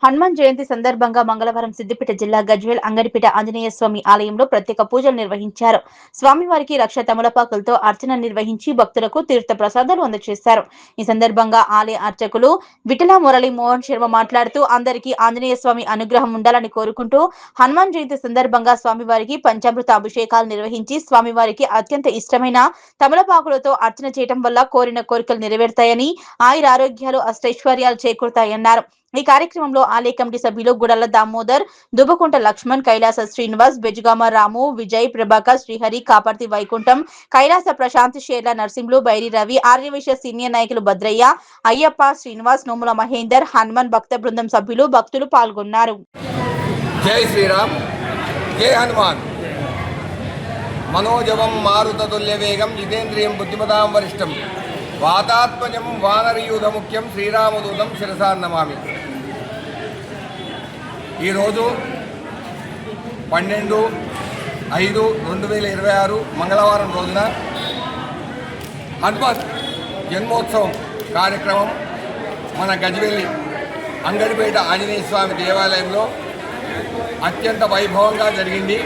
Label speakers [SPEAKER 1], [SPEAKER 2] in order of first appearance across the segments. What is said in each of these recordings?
[SPEAKER 1] హనుమాన్ జయంతి సందర్భంగా మంగళవారం సిద్దిపేట జిల్లా గజ్వేల్ అంగడిపేట ఆంజనేయ స్వామి ఆలయంలో ప్రత్యేక పూజలు నిర్వహించారు. స్వామివారికి లక్ష తమలపాకులతో అర్చన నిర్వహించి భక్తులకు తీర్థ ప్రసాదాలు అందజేశారు. ఈ సందర్భంగా ఆలయ అర్చకులు విఠల మురళి మోహన్ శర్మ మాట్లాడుతూ అందరికీ ఆంజనేయ స్వామి అనుగ్రహం ఉండాలని కోరుకుంటూ హనుమాన్ జయంతి సందర్భంగా స్వామివారికి పంచామృత అభిషేకాలు నిర్వహించి స్వామివారికి అత్యంత ఇష్టమైన తమలపాకులతో అర్చన చేయడం వల్ల కోరిన కోరికలు నెరవేరుతాయని, ఆయురారోగ్యాలు అష్టైశ్వర్యాలు చేకూరుతాయన్నారు. ఈ కార్యక్రమంలో ఆలయ కమిటీ సభ్యులు గుడల దామోదర్, దుబకుంట లక్ష్మణ్, కైలాస శ్రీనివాస్, బెజగామ రాము, విజయ్, ప్రభాకర్, శ్రీహరి, కాపర్తి వైకుంఠం, కైలాస ప్రశాంత్, షేర్ల నర్సింహులు, బైరి రవి, ఆర్యవైశ్య సీనియర్ నాయకులు భద్రయ్య, అయ్యప్ప, శ్రీనివాస్, నోముల మహేందర్, హనుమాన్ భక్త బృందం సభ్యులు, భక్తులు పాల్గొన్నారు.
[SPEAKER 2] జై శ్రీరామ్, జై హనుమాన్. మనోజవం మారుతతుల్య వేగం జితేంద్రియం బుద్ధిమతాం వరిష్టం వాతాత్మజం వానరయూధ ముఖ్యం శ్రీరామదూతం శిరసా నమామి. ఈరోజు 12/5/2026 మంగళవారం రోజున హనుమత్ జన్మోత్సవం కార్యక్రమం మన గజ్వేలి అంగడిపేట ఆంజనేయ స్వామి దేవాలయంలో అత్యంత వైభవంగా జరిగింది.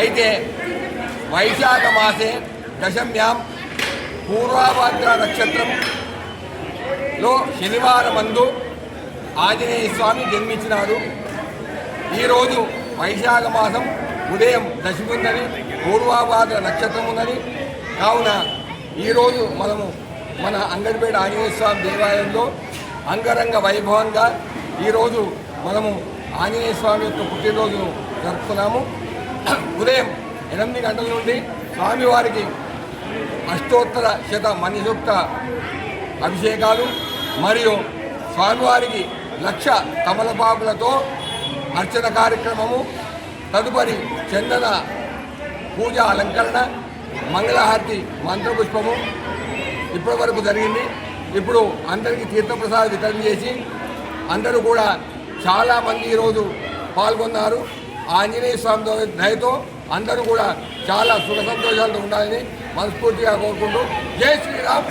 [SPEAKER 2] అయితే వైశాఖ మాసే దశమ్యాం పూర్వాభాద్ర నక్షత్రంలో శనివారమందు ఆంజనేయ స్వామి జన్మించినాడు. ఈరోజు వైశాఖ మాసం ఉదయం దశమి ఉందని, పూర్వాభాద్ర నక్షత్రం ఉందని, కావున ఈరోజు మనము మన అంగడిపేట ఆంజనేయ స్వామి దేవాలయంలో అంగరంగ వైభవంగా ఈరోజు మనము ఆంజనేయ స్వామి యొక్క పుట్టినరోజును జరుపుకున్నాము. ఉదయం 8 గంటల నుండి స్వామివారికి అష్టోత్తర శత మణిసూక్త అభిషేకాలు మరియు స్వామివారికి లక్ష తమలపాకులతో అర్చన కార్యక్రమము, తదుపరి చందన పూజ అలంకరణ, మంగళహారతి మంత్రపుష్పము ఇప్పటి వరకు జరిగింది. ఇప్పుడు అందరికీ తీర్థప్రసాద వితరణ చేసి అందరూ కూడా చాలామంది ఈరోజు పాల్గొన్నారు. ఆంజనేయ స్వామి దయతో అందరూ కూడా చాలా సుఖ సంతోషాలతో ఉండాలని మనస్ఫూర్తిగా కోరుకుంటూ జై శ్రీరామ్.